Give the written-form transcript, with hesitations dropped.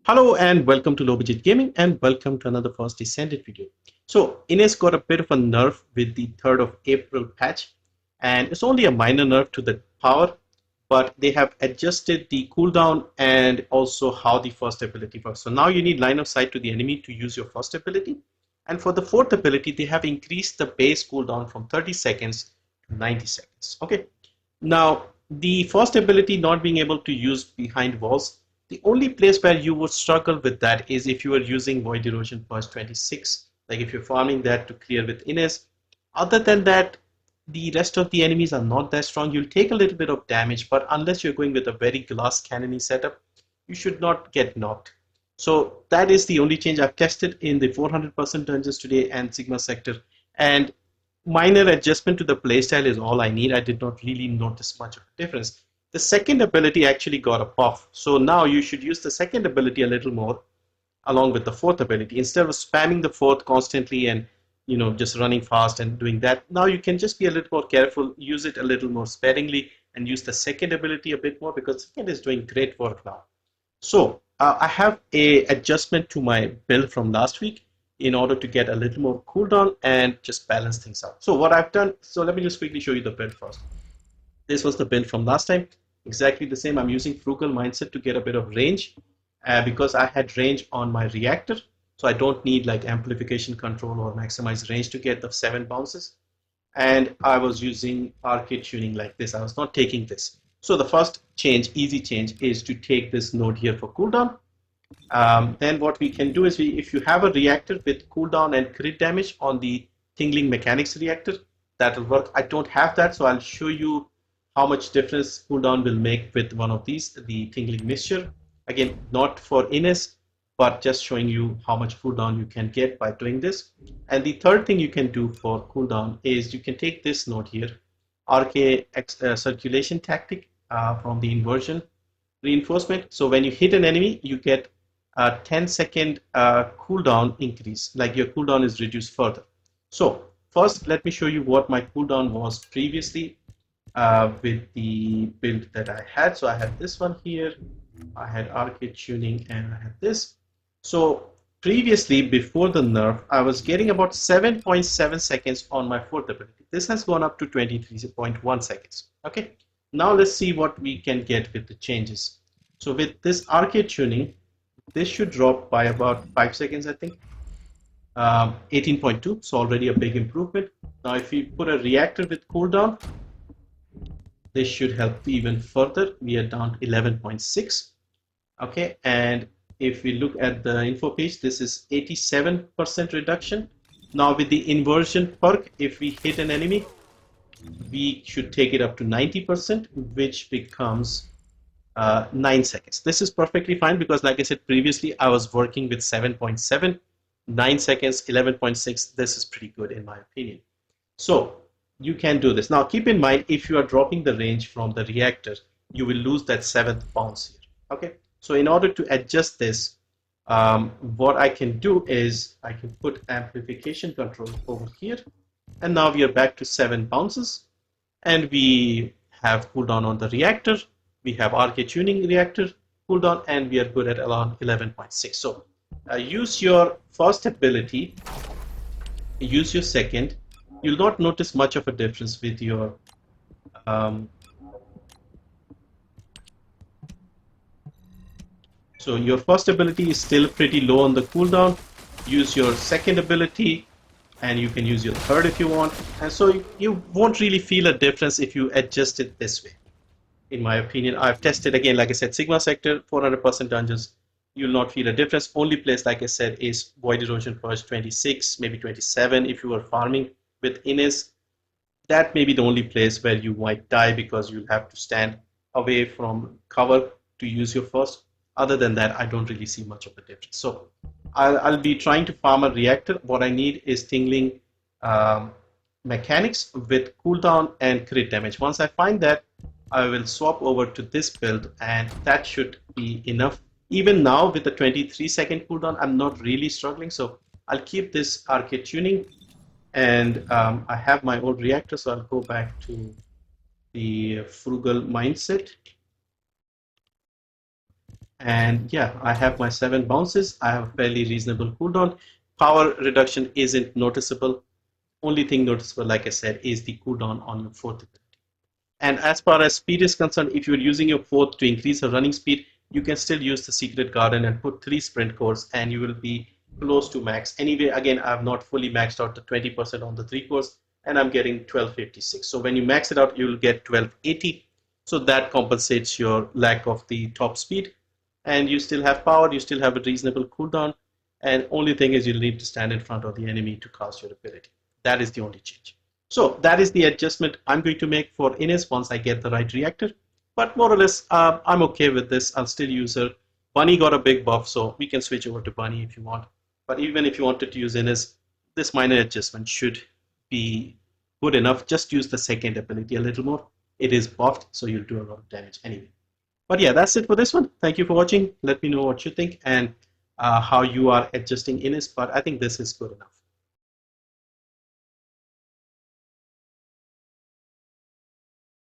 Hello and welcome to Low Budget Gaming and welcome to another first Descendant video. So Ines got a bit of a nerf with the 3rd of April patch, and it's only a minor nerf to the power, but they have adjusted the cooldown and also how the first ability works. So now you need line of sight to the enemy to use your first ability, and for the fourth ability they have increased the base cooldown from 30 seconds to 90 seconds. Okay, now the first ability not being able to use behind walls, the only place where you would struggle with that is if you are using Void Erosion Purge 26, like if you're farming that to clear with Ines. Other than that, the rest of the enemies are not that strong. You'll take a little bit of damage, but unless you're going with a very glass cannony setup, you should not get knocked. So that is the only change I've tested in the 400% dungeons today and Sigma sector. And minor adjustment to the playstyle is all I need. I did not really notice much of a difference. The second ability actually got a buff. So now you should use the second ability a little more along with the fourth ability. Instead of spamming the fourth constantly and just running fast and doing that, now you can just be a little more careful, use it a little more sparingly and use the second ability a bit more because the second is doing great work now. So I have a adjustment to my build from last week in order to get a little more cooldown and just balance things out. So what I've done, so let me just quickly show you the build first. This was the build from last time, exactly the same. I'm using frugal mindset to get a bit of range because I had range on my reactor, so I don't need like amplification control or maximize range to get the 7 bounces. And I was using arcade tuning like this. I was not taking this. So the first change, easy change, is to take this node here for cooldown. Then what we can do is, if you have a reactor with cooldown and crit damage on the tingling mechanics reactor, that will work. I don't have that, so I'll show you how much difference cooldown will make with one of these, the tingling mixture. Again, not for Ines, but just showing you how much cooldown you can get by doing this. And the third thing you can do for cooldown is you can take this node here, RK circulation tactic from the inversion reinforcement. So when you hit an enemy, you get a 10-second cooldown increase, like your cooldown is reduced further. So first, let me show you what my cooldown was previously with the build that I had. So I had this one here, I had arcade tuning, and I had this. So previously, before the nerf, I was getting about 7.7 seconds on my fourth ability. This has gone up to 23.1 seconds. Okay, now let's see what we can get with the changes. So with this arcade tuning, this should drop by about 5 seconds, I think. 18.2, so already a big improvement. Now if we put a reactor with cooldown, this should help even further. We are down to 11.6. Okay, and if we look at the info page, this is 87% reduction. Now with the inversion perk, if we hit an enemy, we should take it up to 90%, which becomes 9 seconds. This is perfectly fine because, like I said previously, I was working with 7.7, 9 seconds, 11.6. This is pretty good in my opinion. So you can do this. Now keep in mind, if you are dropping the range from the reactor, you will lose that 7th bounce here. Okay, so in order to adjust this, what I can do is I can put amplification control over here, and now we are back to 7 bounces, and we have cooldown on the reactor, we have RK tuning reactor cooldown, and we are good at around 11.6. So use your first ability, use your second. You'll not notice much of a difference with your so your first ability is still pretty low on the cooldown. Use your second ability, and you can use your third if you want. And so you won't really feel a difference if you adjust it this way. In my opinion, I've tested again, like I said, Sigma sector, 400% dungeons. You'll not feel a difference. Only place, like I said, is Void Erosion Purge 26, maybe 27 if you are farming with Ines. That may be the only place where you might die because you'll have to stand away from cover to use your first. Other than that, I don't really see much of a difference. So I'll be trying to farm a reactor. What I need is tingling mechanics with cooldown and crit damage. Once I find that, I will swap over to this build, and that should be enough. Even now with the 23-second cooldown, I'm not really struggling. So I'll keep this arcade tuning, and I have my old reactor, so I'll go back to the frugal mindset. And yeah, I have my 7 bounces. I have a fairly reasonable cooldown. Power reduction isn't noticeable. Only thing noticeable, like I said, is the cooldown on your fourth ability. And as far as speed is concerned, if you're using your fourth to increase the running speed, you can still use the Secret Garden and put 3 sprint cores and you will be close to max. Anyway, again, I've not fully maxed out the 20% on the 3 cores and I'm getting 1256. So when you max it out, you will get 1280. So that compensates your lack of the top speed. And you still have power, you still have a reasonable cooldown. And only thing is you'll need to stand in front of the enemy to cast your ability. That is the only change. So that is the adjustment I'm going to make for Ines once I get the right reactor. But more or less, I'm okay with this. I'll still use her. Bunny got a big buff, so we can switch over to Bunny if you want. But even if you wanted to use Ines, this minor adjustment should be good enough. Just use the second ability a little more. It is buffed, so you'll do a lot of damage anyway. But yeah, that's it for this one. Thank you for watching. Let me know what you think and how you are adjusting Ines. But I think this is good enough.